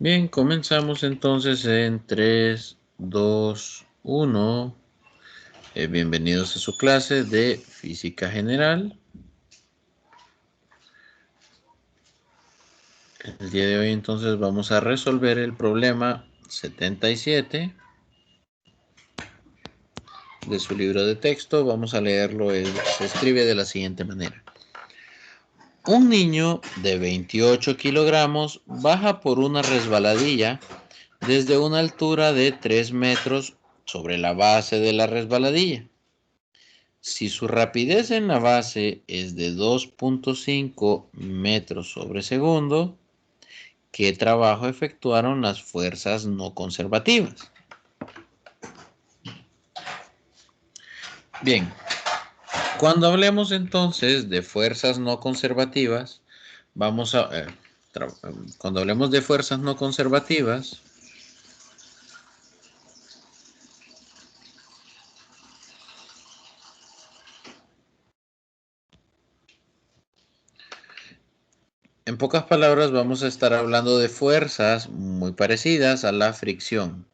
Bien, comenzamos entonces en 3, 2, 1. Bienvenidos a su clase de Física General. El día de hoy entonces vamos a resolver el problema 77 de su libro de texto. Vamos a leerlo. Se escribe de la siguiente manera. Un niño de 28 kilogramos baja por una resbaladilla desde una altura de 3 metros sobre la base de la resbaladilla. Si su rapidez en la base es de 2.5 metros sobre segundo, ¿qué trabajo efectuaron las fuerzas no conservativas? Bien, cuando hablemos entonces de fuerzas no conservativas, cuando hablemos de fuerzas no conservativas, en pocas palabras vamos a estar hablando de fuerzas muy parecidas a la fricción.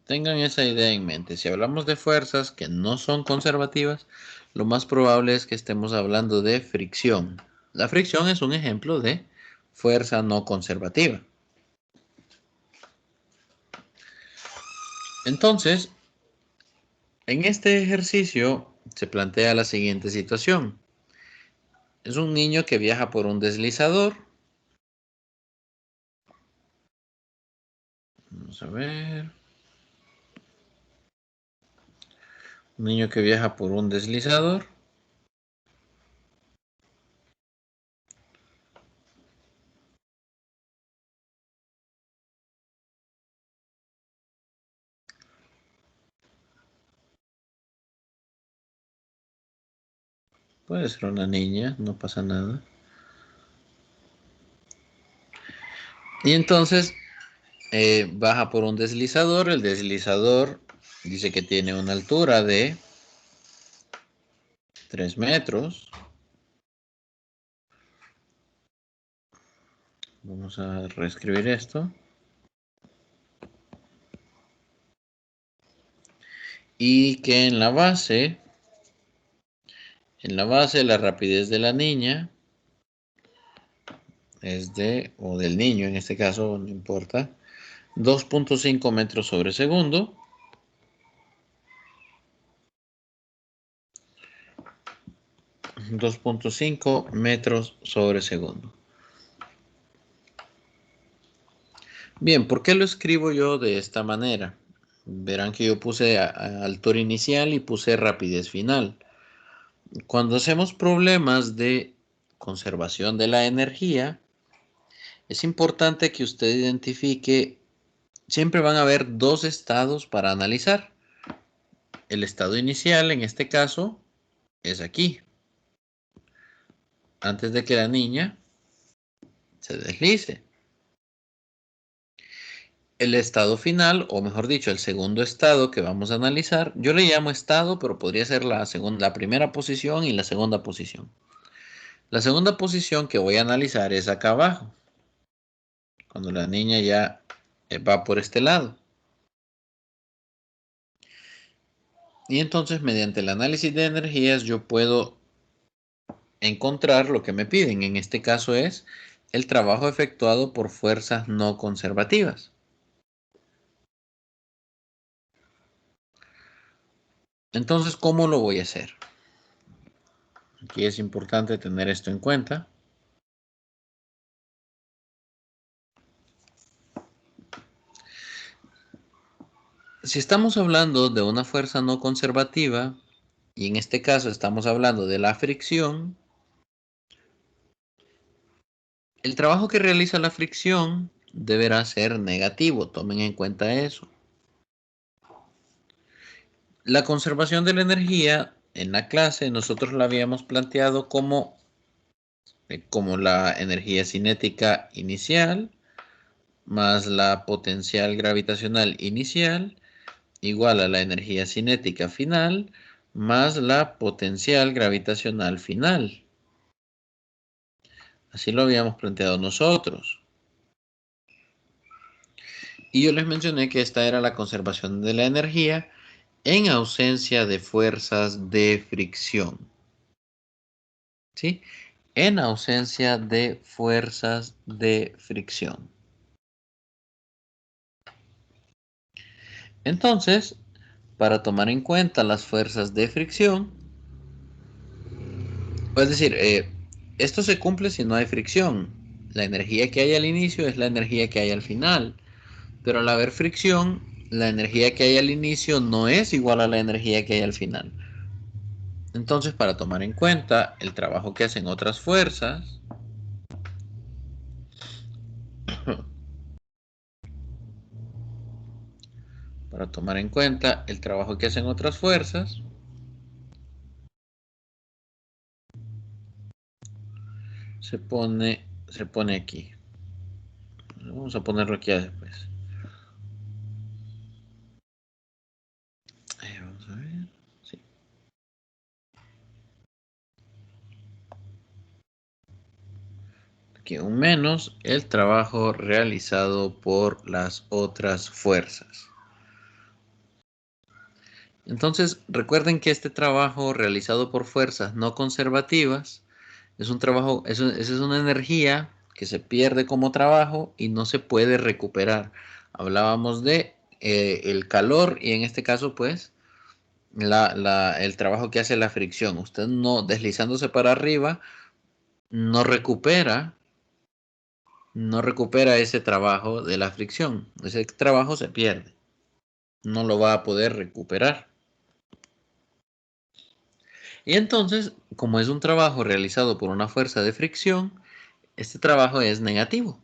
Tengan esa idea en mente. Si hablamos de fuerzas que no son conservativas, lo más probable es que estemos hablando de fricción. La fricción es un ejemplo de fuerza no conservativa. Entonces, en este ejercicio se plantea la siguiente situación. Es un niño que viaja por un deslizador. Vamos a ver. Un niño que viaja por un deslizador. Puede ser una niña, no pasa nada. Y entonces baja por un deslizador. El deslizador dice que tiene una altura de 3 metros. Vamos a reescribir esto. Y que en la base la rapidez de la niña es o del niño en este caso, no importa, 2.5 metros sobre segundo. metros sobre segundo. Bien, ¿por qué lo escribo yo de esta manera? Verán que yo puse altura inicial y puse rapidez final. Cuando hacemos problemas de conservación de la energía, es importante que usted identifique, siempre van a haber dos estados para analizar. El estado inicial, en este caso, es aquí, antes de que la niña se deslice. El estado final, o mejor dicho, el segundo estado que vamos a analizar, yo le llamo estado, pero podría ser la primera posición y la segunda posición. La segunda posición que voy a analizar es acá abajo, cuando la niña ya va por este lado. Y entonces, mediante el análisis de energías, yo puedo encontrar lo que me piden. En este caso es el trabajo efectuado por fuerzas no conservativas. Entonces, ¿cómo lo voy a hacer? Aquí es importante tener esto en cuenta. Si estamos hablando de una fuerza no conservativa, y en este caso estamos hablando de la fricción, el trabajo que realiza la fricción deberá ser negativo, tomen en cuenta eso. La conservación de la energía en la clase nosotros la habíamos planteado como la energía cinética inicial más la potencial gravitacional inicial igual a la energía cinética final más la potencial gravitacional final. Así lo habíamos planteado nosotros. Y yo les mencioné que esta era la conservación de la energía en ausencia de fuerzas de fricción. ¿Sí? En ausencia de fuerzas de fricción. Entonces, para tomar en cuenta las fuerzas de fricción, es decir, esto se cumple si no hay fricción. La energía que hay al inicio es la energía que hay al final. Pero al haber fricción, la energía que hay al inicio no es igual a la energía que hay al final. Entonces, para tomar en cuenta el trabajo que hacen otras fuerzas, para tomar en cuenta el trabajo que hacen otras fuerzas, se pone aquí. Vamos a ponerlo aquí después. Vamos a ver. Sí. Aquí un menos el trabajo realizado por las otras fuerzas. Entonces, recuerden que este trabajo realizado por fuerzas no conservativas es un trabajo, esa es una energía que se pierde como trabajo y no se puede recuperar. Hablábamos de el calor y en este caso, pues, el trabajo que hace la fricción. Usted no, deslizándose para arriba, no recupera ese trabajo de la fricción. Ese trabajo se pierde. No lo va a poder recuperar. Y entonces, como es un trabajo realizado por una fuerza de fricción, este trabajo es negativo.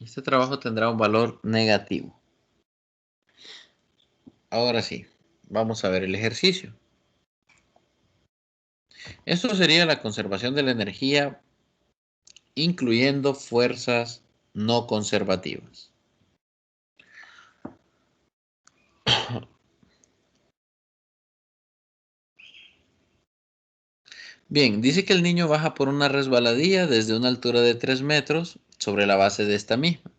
Este trabajo tendrá un valor negativo. Ahora sí, vamos a ver el ejercicio. Esto sería la conservación de la energía, incluyendo fuerzas no conservativas. Bien, dice que el niño baja por una resbaladilla desde una altura de 3 metros sobre la base de esta misma.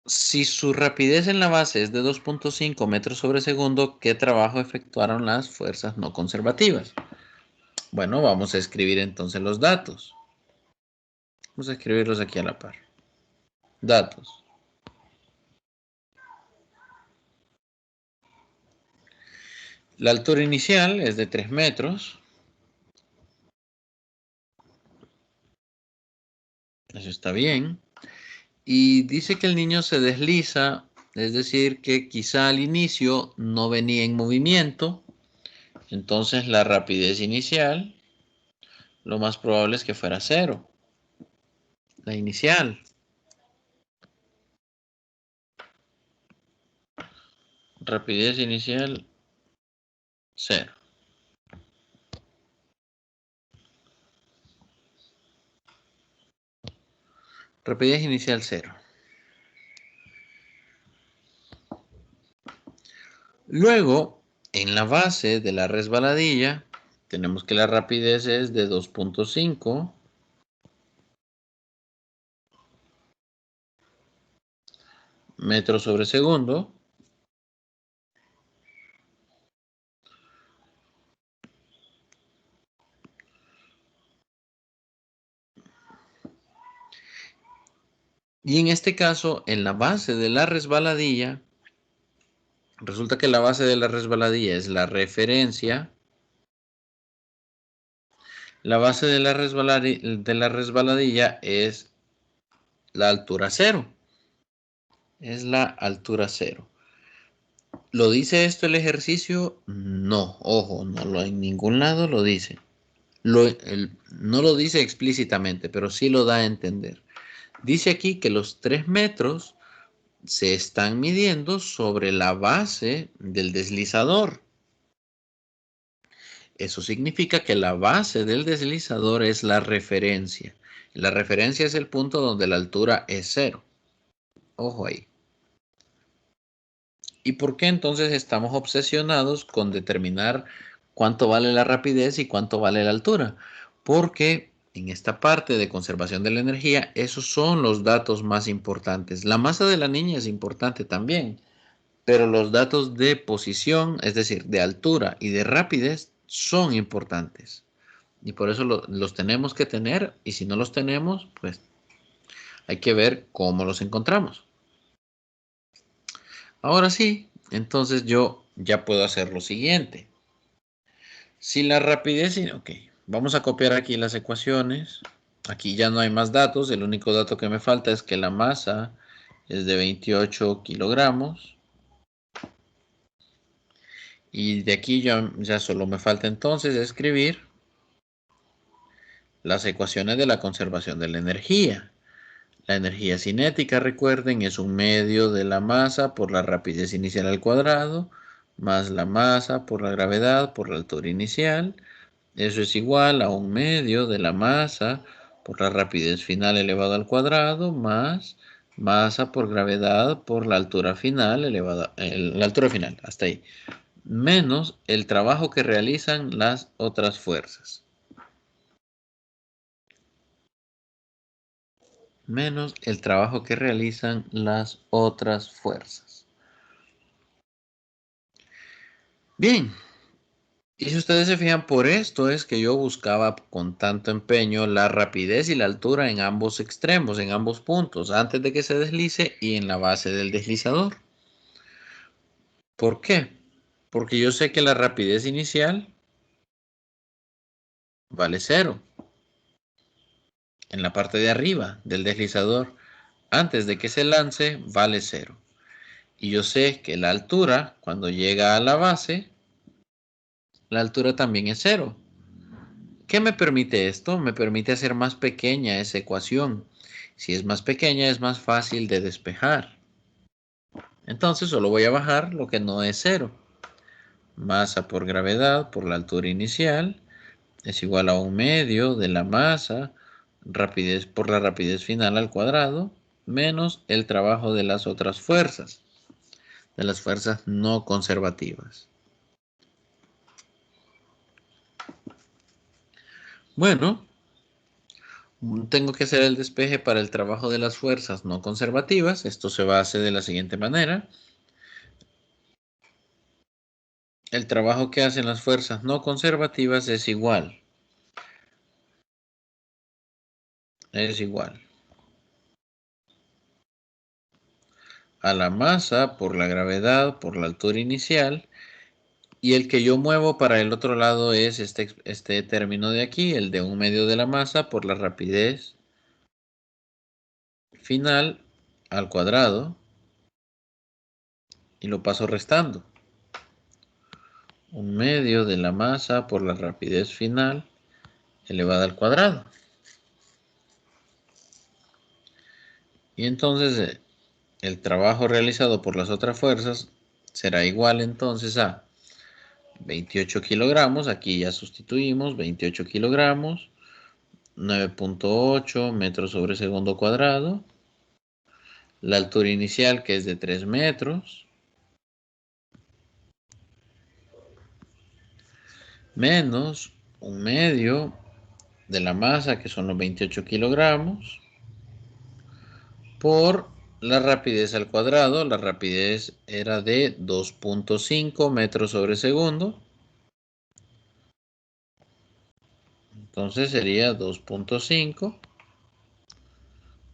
Si su rapidez en la base es de 2.5 metros sobre segundo, ¿qué trabajo efectuaron las fuerzas no conservativas? Bueno, vamos a escribir entonces los datos. Vamos a escribirlos aquí a la par. Datos. La altura inicial es de 3 metros. Eso está bien. Y dice que el niño se desliza, es decir, que quizá al inicio no venía en movimiento. Entonces la rapidez inicial, lo más probable es que fuera 0. La inicial. Rapidez inicial 0. Rapidez inicial 0. Luego, en la base de la resbaladilla, tenemos que la rapidez es de 2.5 metros sobre segundo. Y en este caso, en la base de la resbaladilla, resulta que la base de la resbaladilla es la referencia. La base de la resbaladilla es la altura 0. Es la altura 0. ¿Lo dice esto el ejercicio? No, ojo, en ningún lado lo dice. No lo dice explícitamente, pero sí lo da a entender. Dice aquí que los 3 metros se están midiendo sobre la base del deslizador. Eso significa que la base del deslizador es la referencia. La referencia es el punto donde la altura es 0. Ojo ahí. ¿Y por qué entonces estamos obsesionados con determinar cuánto vale la rapidez y cuánto vale la altura? porque en esta parte de conservación de la energía, esos son los datos más importantes. La masa de la niña es importante también, pero los datos de posición, es decir, de altura y de rapidez, son importantes. Y por eso los tenemos que tener, y si no los tenemos, pues hay que ver cómo los encontramos. Ahora sí, entonces yo ya puedo hacer lo siguiente. Si la rapidez, ok, vamos a copiar aquí las ecuaciones. Aquí ya no hay más datos, el único dato que me falta es que la masa es de 28 kilogramos. Y de aquí ya solo me falta entonces escribir las ecuaciones de la conservación de la energía. La energía cinética, recuerden, es un medio de la masa por la rapidez inicial al cuadrado, más la masa por la gravedad por la altura inicial. Eso es igual a un medio de la masa por la rapidez final elevado al cuadrado, más masa por gravedad por la altura final elevada, la altura final, hasta ahí, menos el trabajo que realizan las otras fuerzas. Menos el trabajo que realizan las otras fuerzas. Bien, y si ustedes se fijan, por esto es que yo buscaba con tanto empeño la rapidez y la altura en ambos extremos, en ambos puntos, antes de que se deslice y en la base del deslizador. ¿Por qué? Porque yo sé que la rapidez inicial vale 0 en la parte de arriba del deslizador. Antes de que se lance, vale 0. Y yo sé que la altura, cuando llega a la base, la altura también es 0. ¿Qué me permite esto? Me permite hacer más pequeña esa ecuación. Si es más pequeña, es más fácil de despejar. Entonces solo voy a bajar lo que no es 0. Masa por gravedad por la altura inicial es igual a un medio de la masa rapidez por la rapidez final al cuadrado menos el trabajo de las otras fuerzas, de las fuerzas no conservativas. Bueno, tengo que hacer el despeje para el trabajo de las fuerzas no conservativas. Esto se va a hacer de la siguiente manera. El trabajo que hacen las fuerzas no conservativas es igual a la masa por la gravedad por la altura inicial, y el que yo muevo para el otro lado es este término de aquí, el de un medio de la masa por la rapidez final al cuadrado, y lo paso restando. Un medio de la masa por la rapidez final elevada al cuadrado. Y entonces el trabajo realizado por las otras fuerzas será igual entonces a 28 kilogramos. Aquí ya sustituimos 28 kilogramos, 9.8 metros sobre segundo cuadrado. La altura inicial, que es de 3 metros, menos un medio de la masa, que son los 28 kilogramos, por la rapidez al cuadrado. La rapidez era de 2.5 metros sobre segundo. Entonces sería 2.5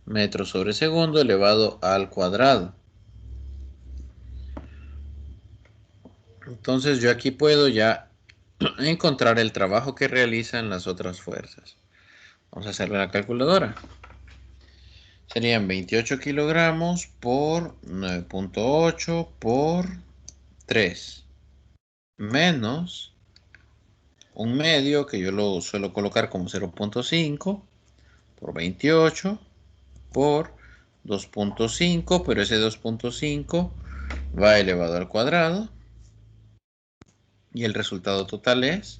metros sobre segundo elevado al cuadrado. Entonces yo aquí puedo ya encontrar el trabajo que realizan las otras fuerzas. Vamos a hacerle la calculadora. Serían 28 kilogramos por 9.8 por 3. Menos un medio, que yo lo suelo colocar como 0.5 por 28 por 2.5, pero ese 2.5 va elevado al cuadrado. Y el resultado total es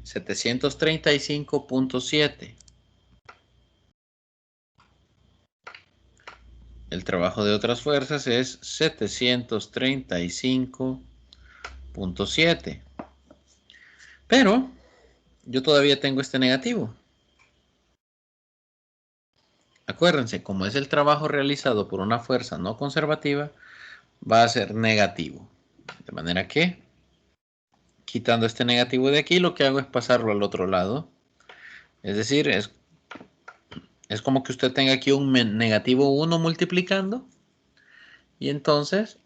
735.7. El trabajo de otras fuerzas es 735.7. Pero yo todavía tengo este negativo. Acuérdense, como es el trabajo realizado por una fuerza no conservativa, va a ser negativo. De manera que, quitando este negativo de aquí, lo que hago es pasarlo al otro lado. Es decir, es como que usted tenga aquí un negativo 1 multiplicando. Y entonces,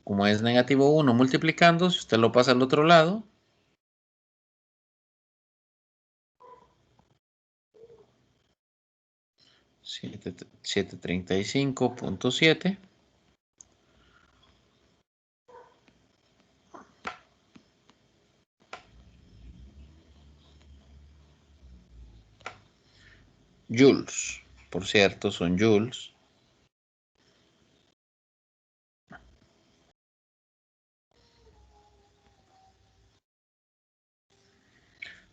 como es negativo 1 multiplicando, si usted lo pasa al otro lado, 735.7 joules. Por cierto, son joules.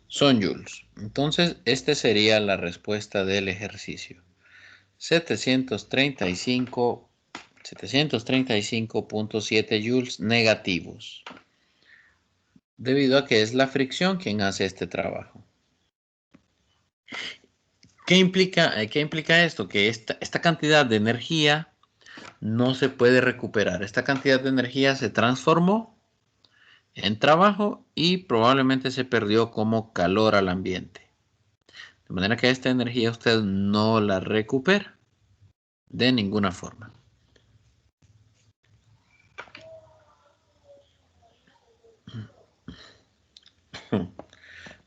Son joules. Entonces, esta sería la respuesta del ejercicio. 735.7 joules negativos. Debido a que es la fricción quien hace este trabajo. ¿Qué implica esto? Que esta cantidad de energía no se puede recuperar. Esta cantidad de energía se transformó en trabajo y probablemente se perdió como calor al ambiente. De manera que esta energía usted no la recupera de ninguna forma.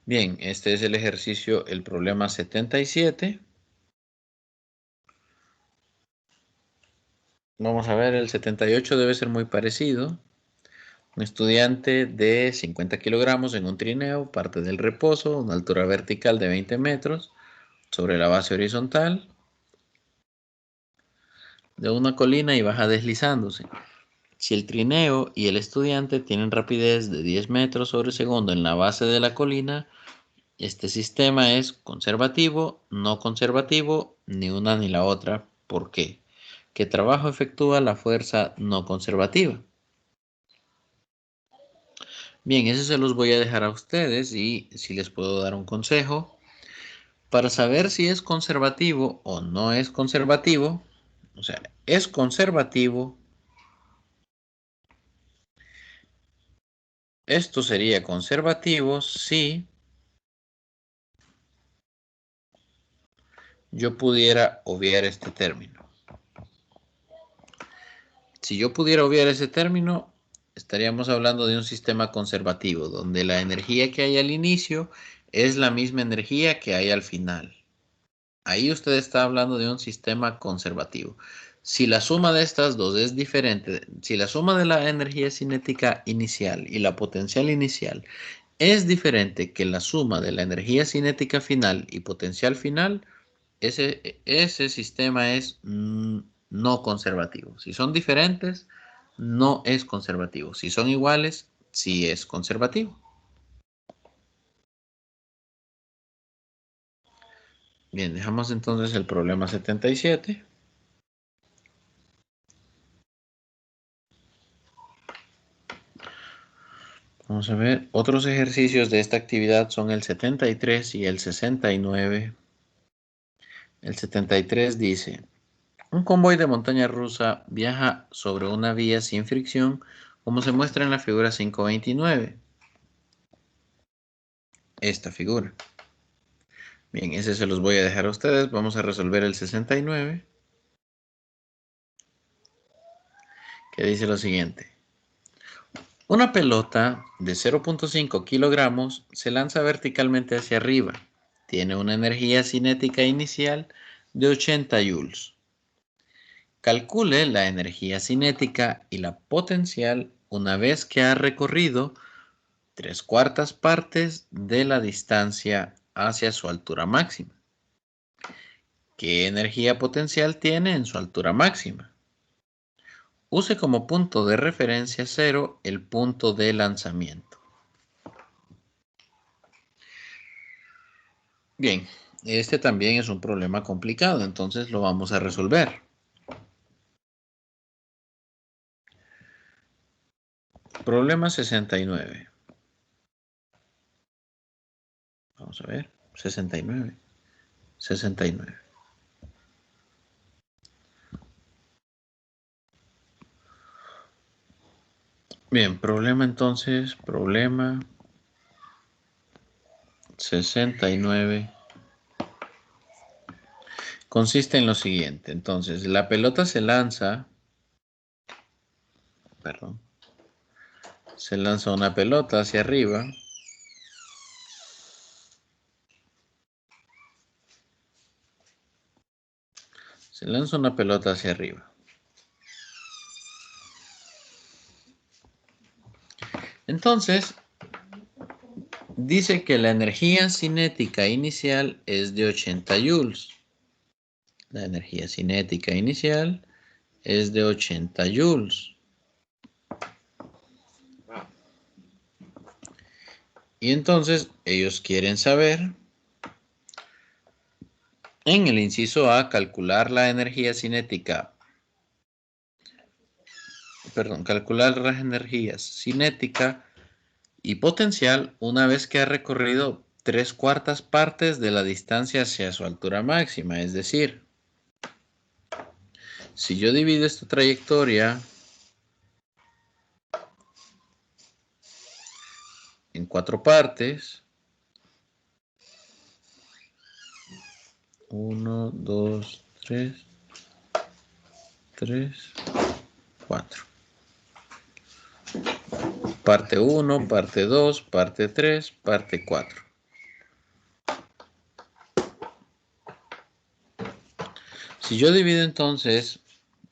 Bien, este es el ejercicio, el problema 77. Vamos a ver, el 78 debe ser muy parecido. Un estudiante de 50 kilogramos en un trineo parte del reposo, una altura vertical de 20 metros sobre la base horizontal de una colina y baja deslizándose. Si el trineo y el estudiante tienen rapidez de 10 metros sobre segundo en la base de la colina, este sistema es conservativo, no conservativo, ni una ni la otra. ¿Por qué? ¿Qué trabajo efectúa la fuerza no conservativa? Bien, eso se los voy a dejar a ustedes y si les puedo dar un consejo. Para saber si es conservativo o no es conservativo, o sea, es conservativo, esto sería conservativo si yo pudiera obviar este término. Si yo pudiera obviar ese término, estaríamos hablando de un sistema conservativo, donde la energía que hay al inicio es la misma energía que hay al final. Ahí usted está hablando de un sistema conservativo. Si la suma de estas dos es diferente, si la suma de la energía cinética inicial y la potencial inicial es diferente que la suma de la energía cinética final y potencial final, ese sistema es no conservativo. Si son diferentes, no es conservativo. Si son iguales, sí es conservativo. Bien, dejamos entonces el problema 77. Vamos a ver, otros ejercicios de esta actividad son el 73 y el 69. El 73 dice, un convoy de montaña rusa viaja sobre una vía sin fricción, como se muestra en la figura 529. Esta figura. Bien, ese se los voy a dejar a ustedes. Vamos a resolver el 69, que dice lo siguiente. Una pelota de 0.5 kilogramos se lanza verticalmente hacia arriba. Tiene una energía cinética inicial de 80 joules. Calcule la energía cinética y la potencial una vez que ha recorrido 3/4 partes de la distancia hacia su altura máxima. ¿Qué energía potencial tiene en su altura máxima? Use como punto de referencia cero el punto de lanzamiento. Bien, este también es un problema complicado, entonces lo vamos a resolver. Problema 69. Vamos a ver. 69. 69. Bien, problema entonces. Problema 69. Consiste en lo siguiente. Entonces, la pelota se lanza. Perdón. Se lanza una pelota hacia arriba. Se lanza una pelota hacia arriba. Entonces, dice que la energía cinética inicial es de 80 joules. La energía cinética inicial es de 80 joules. Y entonces ellos quieren saber, en el inciso A, calcular la energía cinética. Perdón, calcular las energías cinética y potencial una vez que ha recorrido 3/4 partes de la distancia hacia su altura máxima. Es decir, si yo divido esta trayectoria en 4 partes, 1, 2, 3, 4. Parte 1, parte 2, parte 3, parte 4. Si yo divido entonces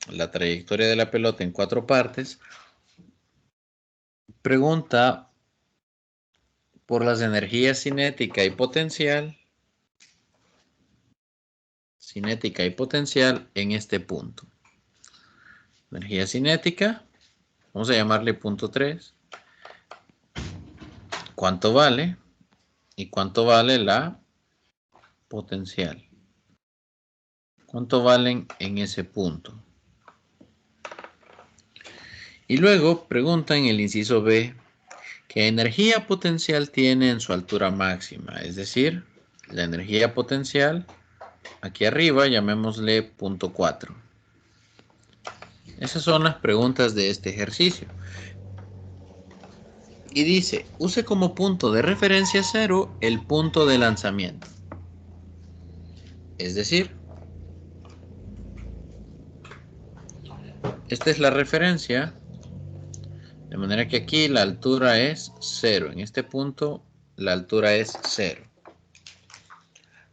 la trayectoria de la pelota en 4 partes, pregunta por las energías cinética y potencial. Cinética y potencial en este punto. Energía cinética, vamos a llamarle punto 3. ¿Cuánto vale? ¿Y cuánto vale la potencial? ¿Cuánto valen en ese punto? Y luego pregunta en el inciso B, ¿qué energía potencial tiene en su altura máxima? Es decir, la energía potencial, aquí arriba llamémosle punto 4. Esas son las preguntas de este ejercicio. Y dice, use como punto de referencia 0 el punto de lanzamiento. Es decir, esta es la referencia, de manera que aquí la altura es 0. En este punto la altura es 0.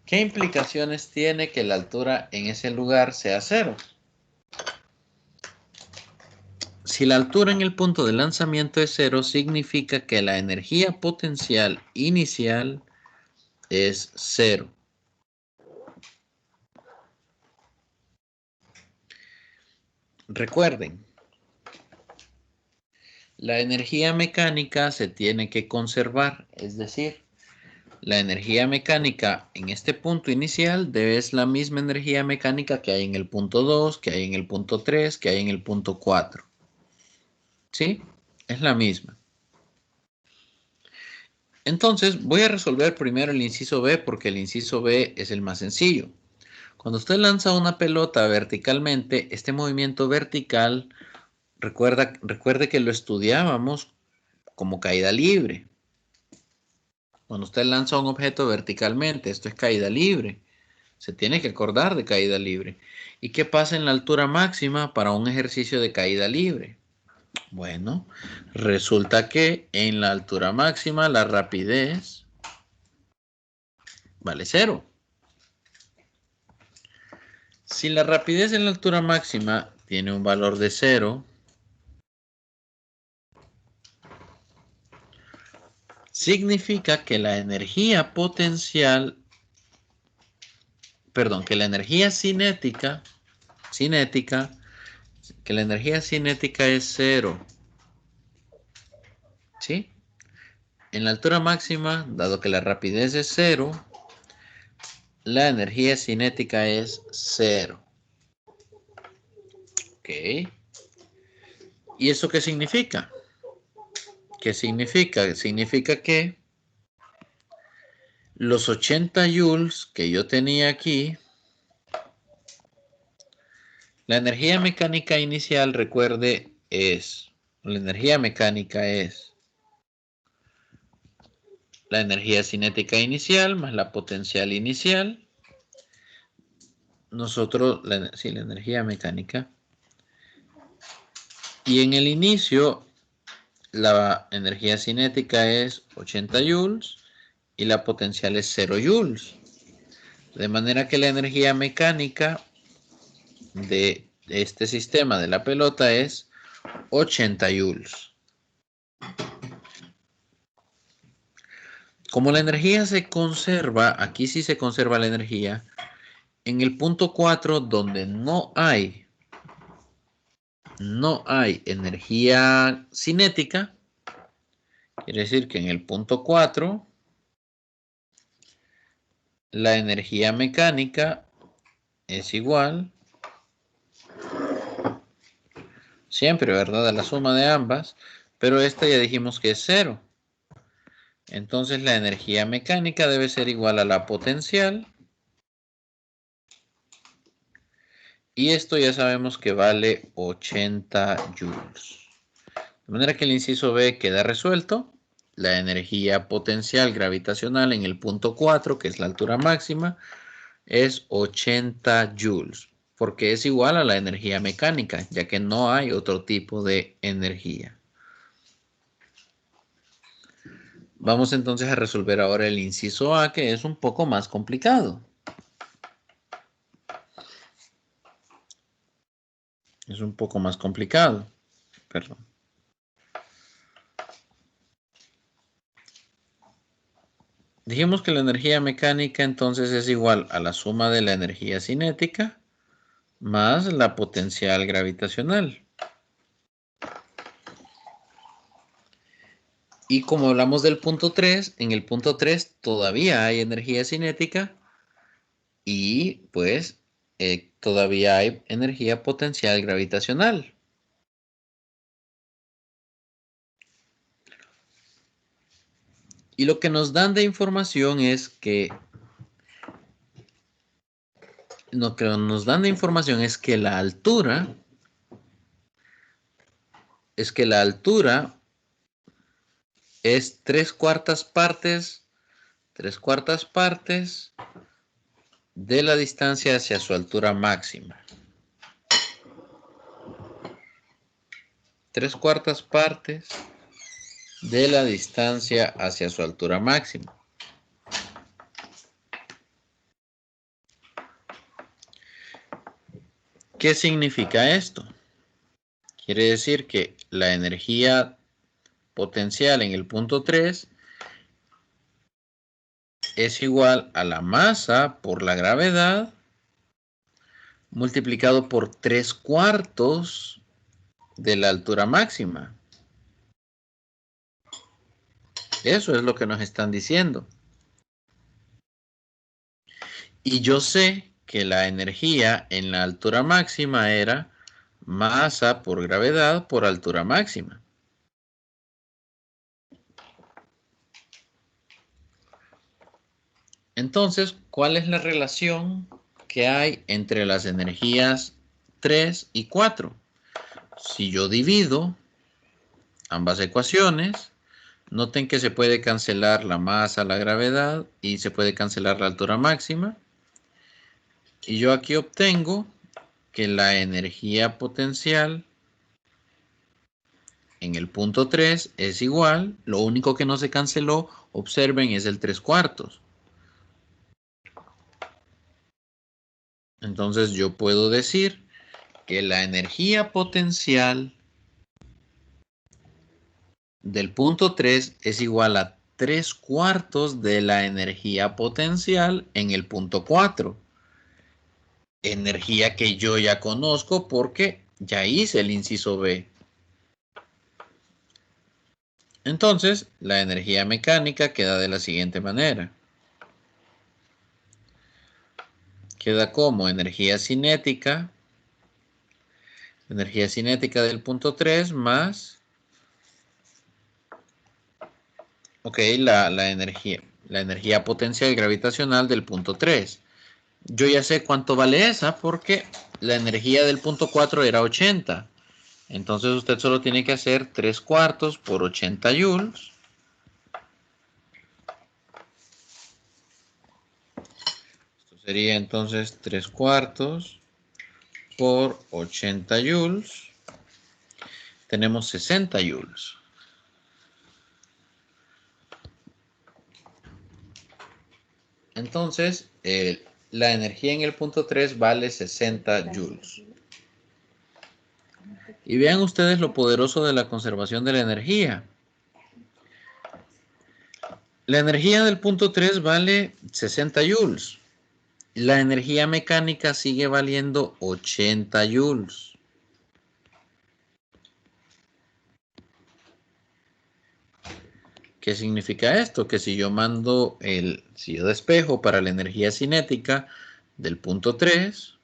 ¿Qué implicaciones tiene que la altura en ese lugar sea 0? Si la altura en el punto de lanzamiento es 0, significa que la energía potencial inicial es 0. Recuerden, la energía mecánica se tiene que conservar, es decir, la energía mecánica en este punto inicial es la misma energía mecánica que hay en el punto 2, que hay en el punto 3, que hay en el punto 4. ¿Sí? Es la misma. Entonces, voy a resolver primero el inciso B porque el inciso B es el más sencillo. Cuando usted lanza una pelota verticalmente, este movimiento vertical, recuerde que lo estudiábamos como caída libre. Cuando usted lanza un objeto verticalmente, esto es caída libre. Se tiene que acordar de caída libre. ¿Y qué pasa en la altura máxima para un ejercicio de caída libre? Bueno, resulta que en la altura máxima la rapidez vale 0. Si la rapidez en la altura máxima tiene un valor de 0, significa que la energía potencial, perdón, que la energía cinética, que la energía cinética es 0. ¿Sí? En la altura máxima, dado que la rapidez es 0, la energía cinética es 0. ¿Ok? ¿Y eso qué significa? ¿Qué significa? Significa que Los 80 joules que yo tenía aquí, la energía mecánica inicial, recuerde, la energía mecánica es la energía cinética inicial más la potencial inicial. La energía mecánica. Y en el inicio, la energía cinética es 80 joules y la potencial es 0 joules. De manera que la energía mecánica de este sistema de la pelota es 80 joules. Como la energía se conserva, aquí sí se conserva la energía, en el punto 4 donde no hay energía cinética, quiere decir que en el punto 4 la energía mecánica es igual, siempre, ¿verdad?, a la suma de ambas, pero esta ya dijimos que es 0. Entonces la energía mecánica debe ser igual a la potencial. Y esto ya sabemos que vale 80 joules. De manera que el inciso B queda resuelto. La energía potencial gravitacional en el punto 4, que es la altura máxima, es 80 joules, porque es igual a la energía mecánica, ya que no hay otro tipo de energía. Vamos entonces a resolver ahora el inciso A, que es un poco más complicado. Es un poco más complicado. Perdón. Dijimos que la energía mecánica entonces es igual a la suma de la energía cinética más la potencial gravitacional. Y como hablamos del punto 3, en el punto 3 todavía hay energía cinética y pues todavía hay energía potencial gravitacional. Y lo que nos dan de información es que la altura es 3/4 partes de la distancia hacia su altura máxima. 3/4 partes de la distancia hacia su altura máxima. ¿Qué significa esto? Quiere decir que la energía potencial en el punto 3 es igual a la masa por la gravedad multiplicado por 3/4 de la altura máxima. Eso es lo que nos están diciendo. Y yo sé que la energía en la altura máxima era masa por gravedad por altura máxima. Entonces, ¿cuál es la relación que hay entre las energías 3 y 4? Si yo divido ambas ecuaciones, noten que se puede cancelar la masa, la gravedad y se puede cancelar la altura máxima. Y yo aquí obtengo que la energía potencial en el punto 3 es igual, lo único que no se canceló, observen, es el 3/4. Entonces yo puedo decir que la energía potencial del punto 3 es igual a 3/4 de la energía potencial en el punto 4. Energía que yo ya conozco porque ya hice el inciso B. Entonces, la energía mecánica queda de la siguiente manera. Queda como energía cinética del punto 3 más, la la energía potencial gravitacional del punto 3. Yo ya sé cuánto vale esa porque la energía del punto 4 era 80. Entonces usted solo tiene que hacer 3/4 por 80 joules. Esto sería entonces 3/4 por 80 joules. Tenemos 60 joules. Entonces, la energía en el punto 3 vale 60 joules. Y vean ustedes lo poderoso de la conservación de la energía. La energía del punto 3 vale 60 joules. La energía mecánica sigue valiendo 80 joules. ¿Qué significa esto? Que si yo mando si yo despejo para la energía cinética del punto 3,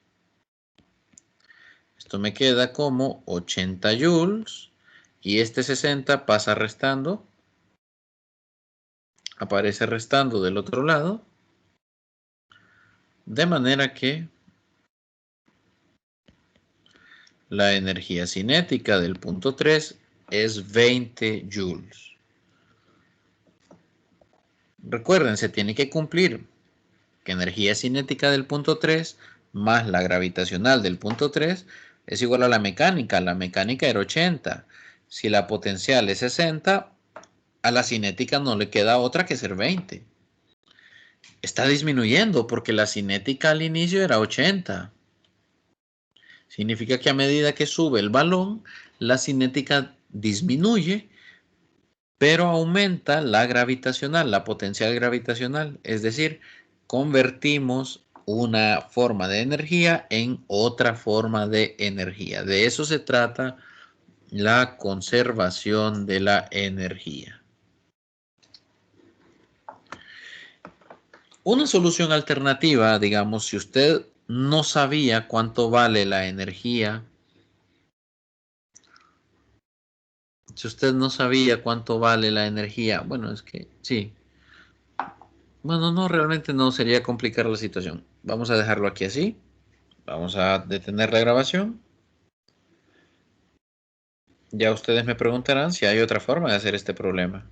esto me queda como 80 joules y este 60 pasa restando, aparece restando del otro lado, de manera que la energía cinética del punto 3 es 20 joules. Recuerden, se tiene que cumplir que energía cinética del punto 3 más la gravitacional del punto 3 es igual a la mecánica. La mecánica era 80. Si la potencial es 60, a la cinética no le queda otra que ser 20. Está disminuyendo porque la cinética al inicio era 80. Significa que a medida que sube el balón, la cinética disminuye, pero aumenta la gravitacional, la potencial gravitacional. Es decir, convertimos una forma de energía en otra forma de energía. De eso se trata la conservación de la energía. Una solución alternativa, digamos, si usted no sabía cuánto vale la energía, bueno, es que sí. Bueno, no, realmente no sería complicar la situación. Vamos a dejarlo aquí así. Vamos a detener la grabación. Ya ustedes me preguntarán si hay otra forma de hacer este problema.